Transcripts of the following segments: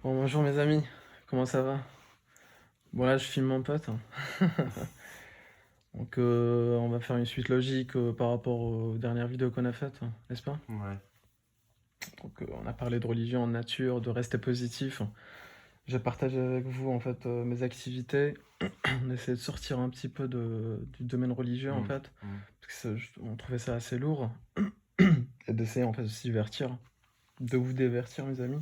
Bon, bonjour mes amis, comment ça va? Bon là je filme mon pote, hein. Donc on va faire une suite logique par rapport aux dernières vidéos qu'on a faites, hein, n'est-ce pas? Ouais. Donc on a parlé de religion, de nature, de rester positif. J'ai partagé avec vous en fait mes activités. On essaie de sortir un petit peu du domaine religieux en Mmh. fait, Mmh. parce que on trouvait ça assez lourd. Et d'essayer en fait de se divertir, de vous divertir mes amis.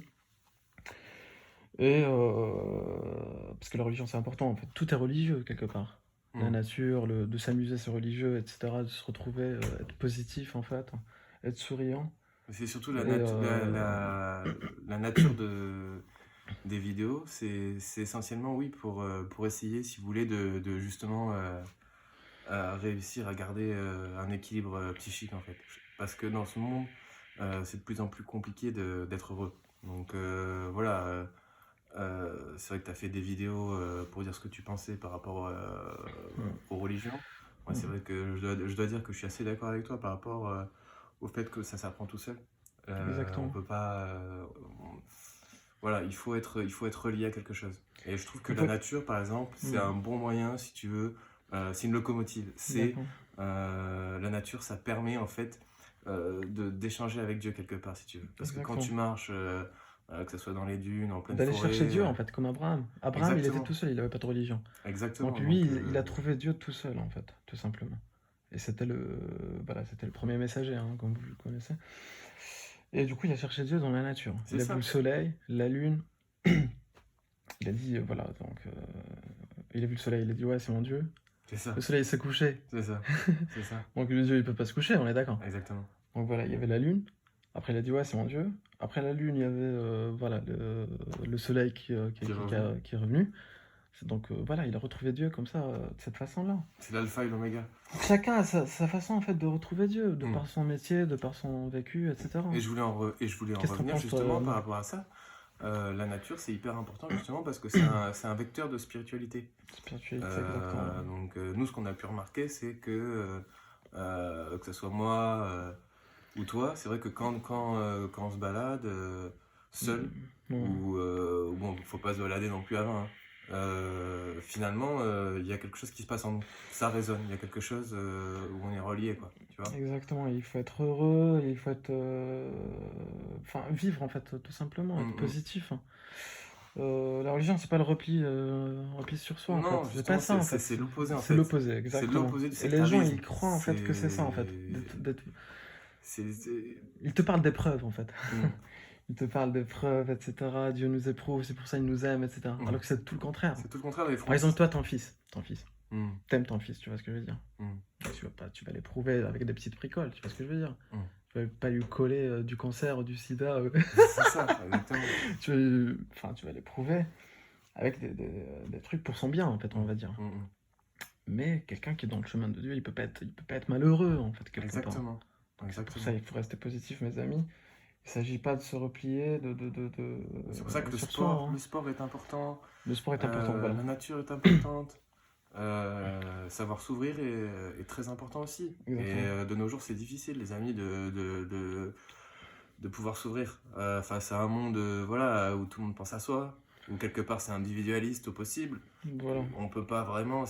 Et parce que la religion c'est important en fait, tout est religieux quelque part. La Mmh. nature, de s'amuser c'est religieux, etc. De se retrouver, être positif en fait, être souriant. C'est surtout Et la nature des vidéos, c'est essentiellement, oui, pour essayer, si vous voulez, de justement réussir à garder un équilibre psychique, en fait. Parce que dans ce monde, c'est de plus en plus compliqué d'être heureux. Donc voilà, c'est vrai que tu as fait des vidéos pour dire ce que tu pensais par rapport mmh, aux religions. Moi, c'est mmh, vrai que je dois dire que je suis assez d'accord avec toi par rapport au fait que ça s'apprend tout seul. On exactement. peut pas. Voilà, il faut être relié à quelque chose. Et je trouve que Il la faut nature, par exemple, c'est mmh, un bon moyen, si tu veux. C'est une locomotive. d'accord. La nature, ça permet en fait d'échanger avec Dieu quelque part, si tu veux. Parce que quand Exactement. tu marches, que ce soit dans les dunes, en pleine D'aller forêt, chercher Dieu en fait, comme Abraham. Abraham il était tout exactement, seul, il avait pas de religion. Donc exactement. lui, Donc, il a trouvé Dieu tout seul en fait, tout simplement. Et c'était le premier messager, hein, comme vous le connaissez. Et du coup, il a cherché Dieu dans la nature. c'est Il a vu le ça, soleil, la lune. Il a dit, voilà, donc, il a vu le soleil, il a dit, ouais, c'est mon Dieu. c'est Le ça, soleil s'est couché. c'est ça, c'est ça, Donc le Dieu, il peut pas se coucher, on est d'accord. exactement. Donc voilà, il y avait la lune. Après, il a dit, ouais, c'est mon Dieu. Après la lune, il y avait, voilà, le soleil Qui est revenu. qui est revenu. Donc voilà, il a retrouvé Dieu comme ça, de cette façon-là. C'est l'alpha et l'oméga. Chacun a sa façon, en fait, de retrouver Dieu, de Hmm. par son métier, de par son vécu, etc. Et je voulais en Qu'est-ce que t'en revenir penses, toi, justement par Marc? rapport à ça. La nature, c'est hyper important justement parce que c'est un vecteur de spiritualité. Spiritualité, exactement. Donc nous, ce qu'on a pu remarquer, c'est que ce soit moi ou toi, c'est vrai que quand on se balade seul, Ouais. ou bon, faut pas se balader non plus avant, hein, finalement, il y a quelque chose qui se passe en nous. Ça résonne, il y a quelque chose où on est relié, quoi, tu vois. Exactement, il faut être heureux, il faut être. Enfin, vivre en fait, tout simplement, être Mm, mm. positif, hein. La religion, c'est pas le repli sur soi en fait. Non, C'est pas justement, ça c'est en c'est- fait. c'est l'opposé en C'est fait. l'opposé, C'est exactement. l'opposé du Et les gens, ils sectarisme. croient en fait que c'est ça en fait. C'est. Ils te parlent d'épreuves en fait. Mm, Ils te parlent d'épreuves, etc. Dieu nous éprouve, c'est pour ça il nous aime, etc. mm. Alors que c'est tout le contraire. C'est tout le contraire des Par exemple, Francis. toi, ton fils, Mm, t'aimes ton fils, tu vois ce que je veux dire? mm, Tu vas l'éprouver avec des petites bricoles, tu vois ce que je veux dire? mm. Tu vas pas lui coller du cancer, du sida. C'est ça, exactement. Tu vas l'éprouver avec des trucs pour son bien, en fait, on Mm, va dire. mm, mm. Mais quelqu'un qui est dans le chemin de Dieu, il peut pas être malheureux, en fait, quelque part. Exactement, Donc c'est pour ça exactement. il faut rester positif, mes amis. Il s'agit pas de se replier C'est pour ça que le sur soi, sport, le hein. sport est important, Le sport est important, voilà. la nature est importante, savoir s'ouvrir est très important aussi. Et Exactement. de nos jours, c'est difficile, les amis, de pouvoir s'ouvrir face à un monde voilà, où tout le monde pense à soi, où quelque part c'est individualiste au possible. Voilà. On peut pas vraiment,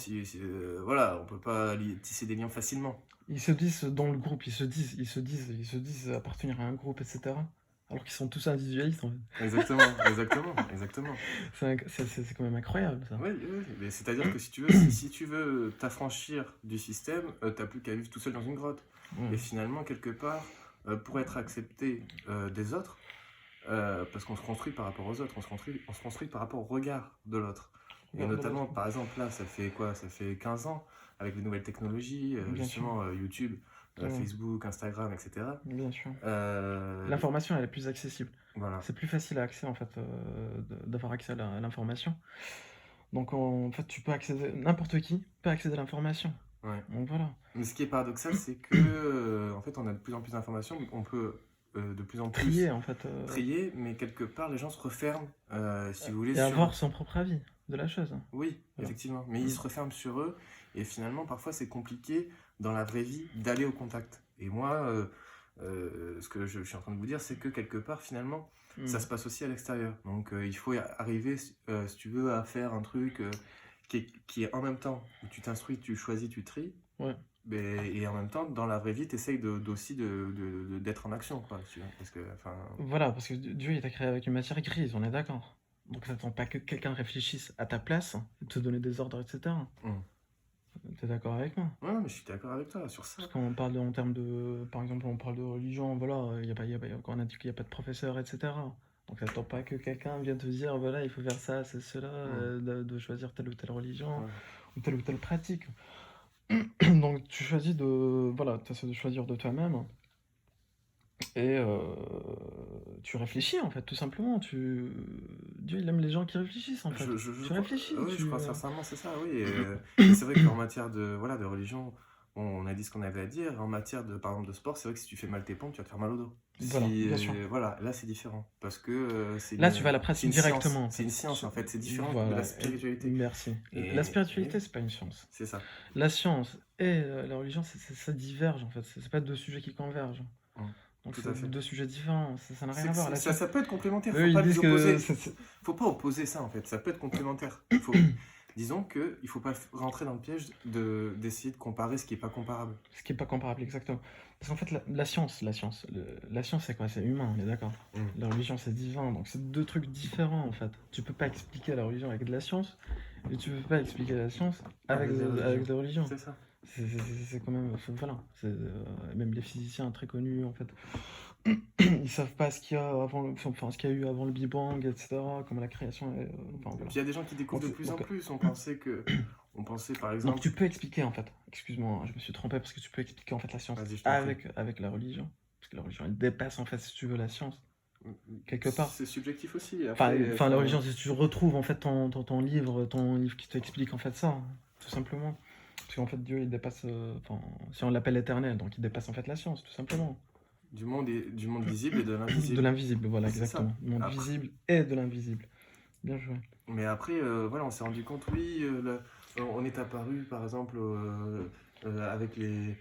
voilà, on peut pas tisser des liens facilement. Ils se disent dans le groupe, ils se disent appartenir à un groupe, etc. Alors qu'ils sont tous individualistes, en fait. Exactement, exactement, exactement. C'est quand même incroyable, ça. Oui, oui, mais c'est-à-dire que si tu veux t'affranchir du système, t'as plus qu'à vivre tout seul dans une grotte. Ouais. Et finalement, quelque part, pour être accepté des autres, parce qu'on se construit par rapport aux autres, on se construit par rapport au regard de l'autre. Et De l'autre. notamment, par exemple, là, ça fait quoi? Ça fait 15 ans, avec les nouvelles technologies, Bien sûr. justement, YouTube, Ouais, Facebook, Instagram, etc. bien sûr. Euh, L'information, elle est plus accessible. voilà. C'est plus facile à accès, en fait, d'avoir accès à l'information. Donc, en fait, n'importe qui peut accéder à l'information. Ouais. Donc, voilà. Mais ce qui est paradoxal, c'est que, en fait, on a de plus en plus d'informations, donc on peut de plus en plus Trier, en fait, trier, mais quelque part, les gens se referment, si vous voulez, et sur eux. avoir son propre avis de la chose, hein. Oui, Voilà. effectivement, mais ils Mm. se referment sur eux, et finalement, parfois, c'est compliqué dans la vraie vie d'aller au contact. Et moi, ce que je suis en train de vous dire, c'est que quelque part, finalement, ça Mm. se passe aussi à l'extérieur. Donc, il faut arriver, si tu veux, à faire un truc qui est en même temps où tu t'instruis, tu choisis, tu tries, Ouais. et en même temps, dans la vraie vie, tu essayes aussi d'être en action, quoi, si tu vois. Parce que, enfin, Voilà, parce que Dieu, il t'a créé avec une matière grise, on est d'accord. Donc ça t'attend pas que quelqu'un réfléchisse à ta place, et te donner des ordres, etc. hum. T'es d'accord avec moi? Ouais, mais je suis d'accord avec toi sur ça. Parce qu'on parle en termes de... Par exemple, on parle de religion, voilà, quand on a dit qu'il n'y a pas de professeur, etc. Donc ça t'attend pas que quelqu'un vienne te dire, voilà, il faut faire ça, c'est cela, Hum. de choisir telle ou telle religion, Ouais. ou telle pratique. Donc tu choisis de... Voilà, tu essaies de choisir de toi-même. Et tu réfléchis en fait, tout simplement. Dieu, il aime les gens qui réfléchissent en fait. Tu réfléchis, Oui, je tu. crois sincèrement, c'est ça, oui. Et c'est vrai qu'en matière voilà, de religion, bon, on a dit ce qu'on avait à dire. En matière par exemple, de sport, c'est vrai que si tu fais mal tes pompes, tu vas te faire mal au dos. Voilà, bien sûr. Voilà, là, c'est différent. Parce que Là, tu vas à la c'est pratique une science. directement en C'est fait. une science, en fait. C'est différent de la Voilà, spiritualité. merci. La Et spiritualité, c'est pas une science. c'est ça. La science et la religion, ça diverge en fait. C'est pas deux sujets qui convergent. Hum, Donc tout à c'est fait. deux sujets différents. Ça n'a rien à voir. Ça peut être complémentaire, faut Eux, ils pas disent les que. opposer. Faut pas opposer ça en fait, ça peut être complémentaire. Disons que il faut pas rentrer dans le piège d'essayer de comparer ce qui est pas comparable. Ce qui est pas comparable, exactement. Parce qu'en fait, la science, la science, c'est quoi? C'est humain, on est d'accord. Mm. La religion, c'est divin, donc c'est deux trucs différents, en fait. Tu peux pas expliquer la religion avec de la science, et tu peux pas expliquer la science avec Avec de la religion. C'est ça. C'est quand même... Voilà. Même les physiciens très connus, en fait, ils savent pas ce qu'il y a enfin, ce qu'il y a eu avant le Big Bang, etc., comment la création est... enfin, Et voilà. puis il y a des gens qui découvrent de plus en plus. On pensait par Donc exemple. tu peux expliquer en fait, excuse-moi, hein, je me suis trompé parce que tu peux expliquer en fait la science Vas-y, je t'en prie. avec la religion. Parce que la religion elle dépasse en fait si tu veux la science, quelque part. C'est subjectif aussi. Enfin, Après, la religion, si tu retrouves en fait ton livre qui t'explique en fait ça, hein, tout simplement. Parce qu'en fait Dieu il dépasse, enfin, si on l'appelle éternel, donc il dépasse en fait la science, tout simplement. du monde visible et de De l'invisible. l'invisible, voilà, C'est ça. exactement. Du monde Après- visible et de l'invisible. Bien joué. Mais après, voilà, on s'est rendu compte, oui, on est apparu, par exemple, avec les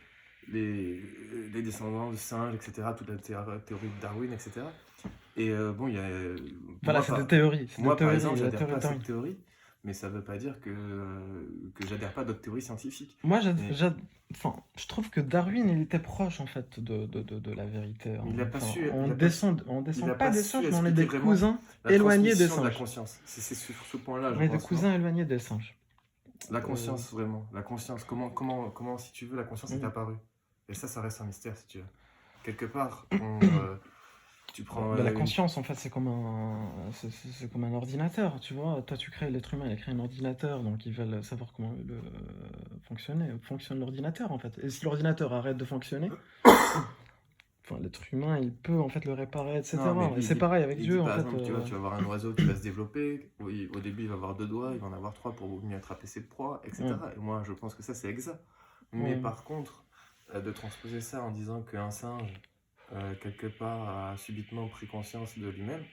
descendants de singes, etc., toute la théorie de Darwin, etc. Et bon, il y a. Voilà, c'est des théories. C'est des Moi, par théories, exemple, la j'adhère théorie pas de à cette Darwin. théorie, mais ça veut pas dire que j'adhère pas à d'autres théories scientifiques. Moi, Mais enfin, je trouve que Darwin, il était proche en fait de la vérité, hein. il n'a pas Enfin, su. on Il a pas descend, on il descend a pas pas des su singes, mais on est des expliquer vraiment cousins la éloignés des transmission de la singes. conscience. C'est sur ce point-là, On je est des pense, non? cousins éloignés des singes. La Euh, conscience, vraiment. La conscience. Comment, si tu veux, la conscience est mm. apparue. Et ça reste un mystère, si tu veux. Quelque part, tu prends La conscience, en fait, c'est comme un ordinateur, tu vois. Toi, tu crées, l'être humain, il a créé un ordinateur, donc ils veulent savoir comment fonctionne l'ordinateur, en fait. Et si l'ordinateur arrête de fonctionner, enfin, l'être humain, il peut en fait le réparer, Non, mais etc. Et lui, c'est pareil avec il Dieu, dit en par fait. exemple, tu vois, tu vas voir un oiseau qui va se développer. Oui, au début, il va avoir 2 doigts, il va en avoir 3 pour mieux attraper ses proies, Ouais, etc. Et moi, je pense que ça, c'est exact. Mais ouais. par contre, de transposer ça en disant qu'un singe, quelque part, a subitement pris conscience de lui-même,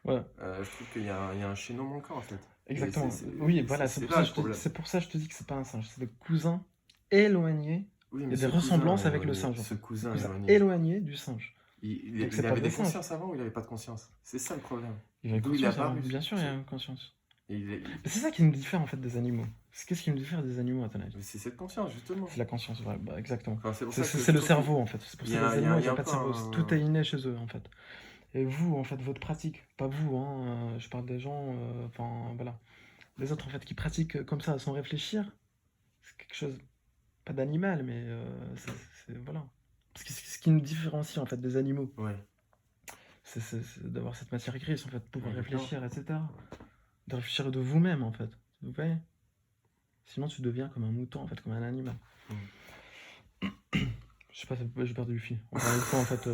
Ouais, je trouve qu'il y a un chaînon manquant, en fait. Et exactement. Oui, voilà, c'est là le problème. c'est pour ça que je te dis que c'est pas un singe, c'est des cousins éloignés. Oui, Il y mais a des ce cousin ressemblances avec le éloigné, singe, en ce fait. cousin Cousin éloigné, éloigné du singe. Donc c'est il pas avait des des singes. consciences avant ou il avait pas de conscience? C'est ça le problème. Il a une D'où il est conscience, alors. apparu. Bien sûr, il y a une conscience. Il est- Mais c'est ça qui nous diffère en fait des animaux. Qu'est-ce qui nous diffère des animaux, à ton avis? Mais c'est cette conscience, justement. C'est la conscience, ouais, bah, exactement. Enfin, c'est pour ça que C'est je le trouve cerveau, en fait. C'est pour qu'il y ça que a, les il y a- animaux, il il y n'y a a un pas de peu cerveau. un... Tout est inné chez eux, en fait. Et vous, en fait, votre pratique, pas vous, hein, je parle des gens, enfin, voilà. Les autres, en fait, qui pratiquent comme ça, sans réfléchir, c'est quelque chose, pas d'animal, mais voilà. Parce que ce qui nous différencie, en fait, des animaux, Ouais. c'est d'avoir cette matière grise, en fait, de pouvoir Exactement. réfléchir, etc. De réfléchir de vous-même, en fait. Vous voyez? Sinon, tu deviens comme un mouton, en fait, comme un animal. Je sais pas, j'ai perdu le fil. On parlait de quoi, en fait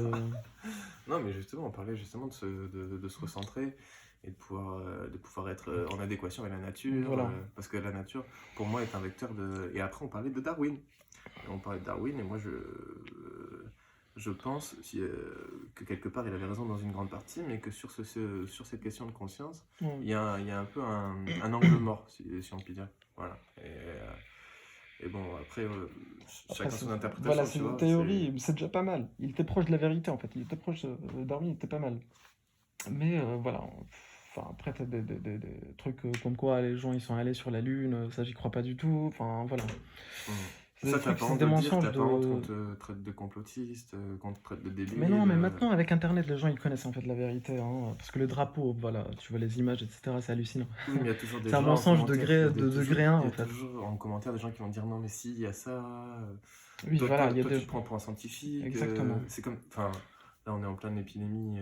Non, mais justement, on parlait justement de se recentrer et de pouvoir être en adéquation avec la nature. Voilà. Parce que la nature, pour moi, est un vecteur de... Et après, on parlait de Darwin. Et on parlait de Darwin, et moi, je pense que quelque part, il avait raison dans une grande partie, mais que sur cette question de conscience, Ouais. il y a un peu un angle mort, si on peut dire. Voilà. Et bon, après, Après, chacun son voilà, interprétation, c'est tu une vois. C'est... théorie, mais c'est déjà pas mal. Il était proche de la vérité, en fait. Il était proche d'Armin, il était pas mal. Mais voilà, enfin, après, t'as des trucs comme quoi les gens ils sont allés sur la Lune, ça j'y crois pas du tout. Enfin, voilà. Hmm. C'est Ça, des t'as trucs, pas c'est honte des de le dire, mensonges t'as pas honte qu'on de. te traite de complotiste, qu'on te traite de Mais non, débile. mais maintenant, avec Internet, les gens ils connaissent en fait la vérité. Hein, parce que le drapeau, voilà, tu vois les images, etc., c'est hallucinant. Oui, mais il y a toujours des C'est un gens en mensonge commentaire, degré, de degré 1, il y en a fait. toujours en commentaire des gens qui vont dire non, mais si, il y a ça. Oui, voilà, il y a Toi, tu des. te prends pour un scientifique. Exactement. C'est comme. Enfin, là, on est en pleine épidémie du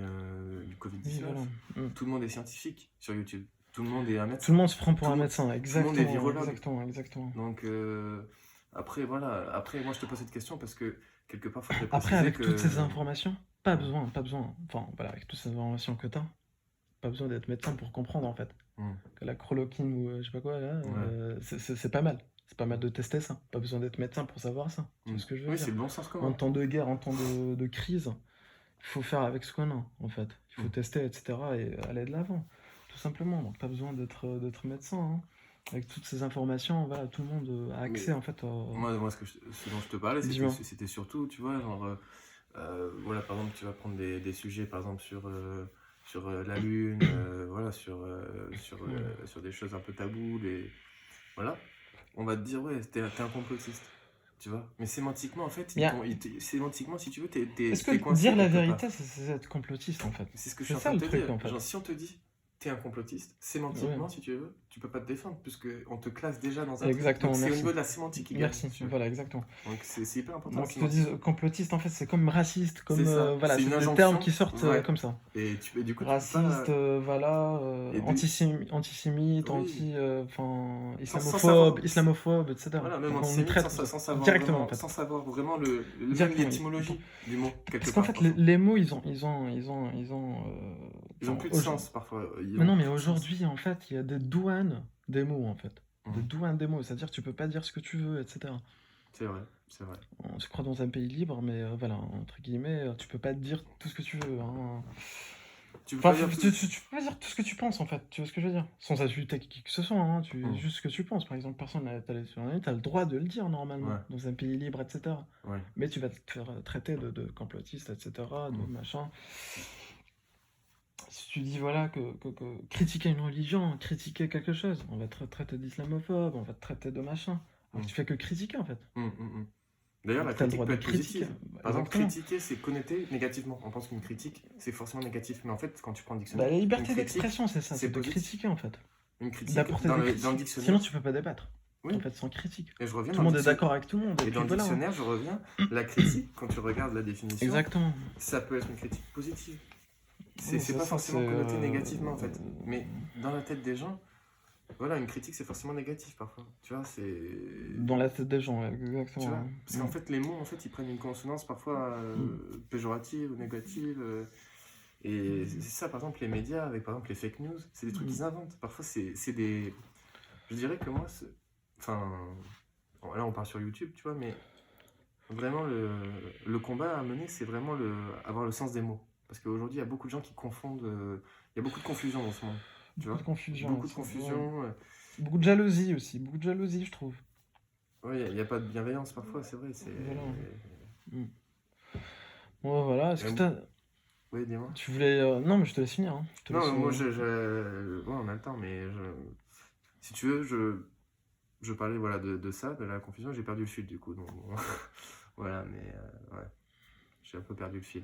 Oui, Covid-19. voilà. Mm. Tout le monde est scientifique sur YouTube. Tout le monde est un Tout le médecin. monde se prend pour Tout un le monde, médecin, tout le monde est exactement, virologue. exactement, exactement. Donc, après, voilà. Après, moi, je te pose cette question parce que, quelque part, il faudrait Après, préciser avec toutes ces que. informations, pas besoin, pas besoin. Enfin, voilà, avec toutes ces informations que t'as, pas besoin d'être médecin pour comprendre en fait. Hmm. Que la chloroquine ou je sais pas quoi, là, Ouais. c'est pas mal. C'est pas mal de tester ça. Pas besoin d'être médecin pour savoir ça. Tu vois ce que je veux Oui, dire? c'est le bon sens En commun. temps de guerre, en temps de crise, il faut faire avec ce qu'on a en fait. Il faut Hmm. tester, etc. et aller de l'avant. Tout simplement. Donc pas besoin d'être médecin. Hein. Avec toutes ces informations, voilà, tout le monde a accès Mais en fait. moi ce dont je te parlais, Dis-moi. c'était surtout, tu vois, genre, voilà, par exemple, tu vas prendre des sujets, par exemple, sur la Lune, voilà, sur des choses un peu taboues, voilà. On va te dire, ouais, t'es un complotiste, tu vois. Mais sémantiquement, en fait, Bien. sémantiquement, si tu veux, Est-ce t'es que coincé dire la quelque part. vérité, c'est être complotiste en fait? C'est ce que je C'est suis en ça train le de te truc dire. en fait. Genre, si on te dit, t'es un complotiste, Ouais. sémantiquement, si tu veux, tu peux pas te défendre, puisque on te classe déjà dans un truc. Exactement, Donc c'est au merci. niveau de la sémantique qui gagne, si Merci, tu veux. voilà, exactement. Donc c'est hyper important la Donc ils te disent sémantique. complotiste, en fait, c'est comme raciste, C'est comme ça, voilà, c'est c'est une des termes injonction, qui sortent ouais. comme ça. Et du coup, tu peux Raciste, pas. voilà, Et antisémite, oui, enfin, sans savoir. islamophobe, etc. Voilà, même Donc on nous antisémite, traite sans savoir directement en vraiment, fait. sans savoir vraiment même Directement. l'étymologie du mot, quelque Parce qu'en part, fait, parfois. les mots, ils ont, Ils ont enfin, plus de sens, parfois. Ils mais ont non, mais plus de sens. aujourd'hui, en fait, il y a des douanes des mots, en fait. Des Mhm. douanes des mots, c'est-à-dire que tu peux pas dire ce que tu veux, etc. C'est vrai, c'est vrai. On se croit dans un pays libre, mais voilà, entre guillemets, tu peux pas dire tout ce que tu veux. Hein. Tu peux Enfin, pas dire tout. tu peux pas dire tout ce que tu penses, en fait. Tu vois ce que je veux dire? Sans insulter qui que ce soit, hein. Mhm. Juste ce que tu penses. Par exemple, personne n'a t'as le droit de le dire, normalement, Ouais. dans un pays libre, etc. Ouais. Mais tu vas te faire traiter de complotiste, etc., de machin. Si tu dis, voilà, que critiquer une religion, critiquer quelque chose, on va te traiter d'islamophobe, on va te traiter de machin. Alors que tu fais que critiquer, en fait. D'ailleurs, la Donc, t'as le critique droit peut de être critiquer. positive. Bah, Par exemple, exactement. critiquer, c'est connoter négativement. On pense qu'une critique, c'est forcément négatif. Mais en fait, quand tu prends le Bah, dictionnaire, la une liberté critique, d'expression, c'est ça, c'est c'est de positif. critiquer, en fait. Une critique, D'apporter dans des le critiques. dictionnaire. Sinon, tu peux pas débattre. Oui. En fait, sans critique. Et je reviens Tout le dans monde est d'accord avec tout le monde. Et puis dans le voilà. dictionnaire, je reviens, la critique, quand tu regardes la définition, Exactement. ça peut être une critique positive. Oui, C'est pas ça, forcément c'est, connoté négativement, en fait. Mais dans la tête des gens, voilà, une critique, c'est forcément négatif parfois. Tu vois, c'est. Dans la tête des gens, Tu exactement. vois, parce qu'en fait, les mots, en fait, ils prennent une consonance parfois péjorative ou négative. Et c'est ça, par exemple, les médias, avec par exemple les fake news, c'est des trucs qu'ils inventent. Parfois, c'est des. Je dirais que moi, enfin. Là, on part sur YouTube, tu vois, mais vraiment, le combat à mener, c'est vraiment avoir le sens des mots. Parce qu'aujourd'hui, il y a beaucoup de gens qui confondent. Il y a beaucoup de confusion dans ce monde. Tu vois, Beaucoup de confusion. beaucoup de confusion. Beaucoup de jalousie aussi. Beaucoup de jalousie, je trouve. Oui, il n'y a pas de bienveillance parfois, c'est vrai. Voilà. Bon, voilà. Est-ce que t'as. Oui, dis-moi. Tu voulais. Non, mais je te laisse finir. Hein. Non, moi, ouais, en même temps, mais si tu veux, je parlais voilà, de ça, de la confusion. J'ai perdu le fil, du coup. Donc, voilà, mais ouais. J'ai un peu perdu le fil.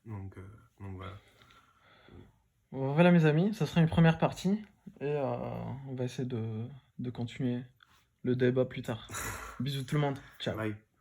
Donc voilà. Bon, voilà, mes amis. Ça sera une première partie. Et on va essayer de continuer le débat plus tard. Bisous tout le monde. Ciao. Bye.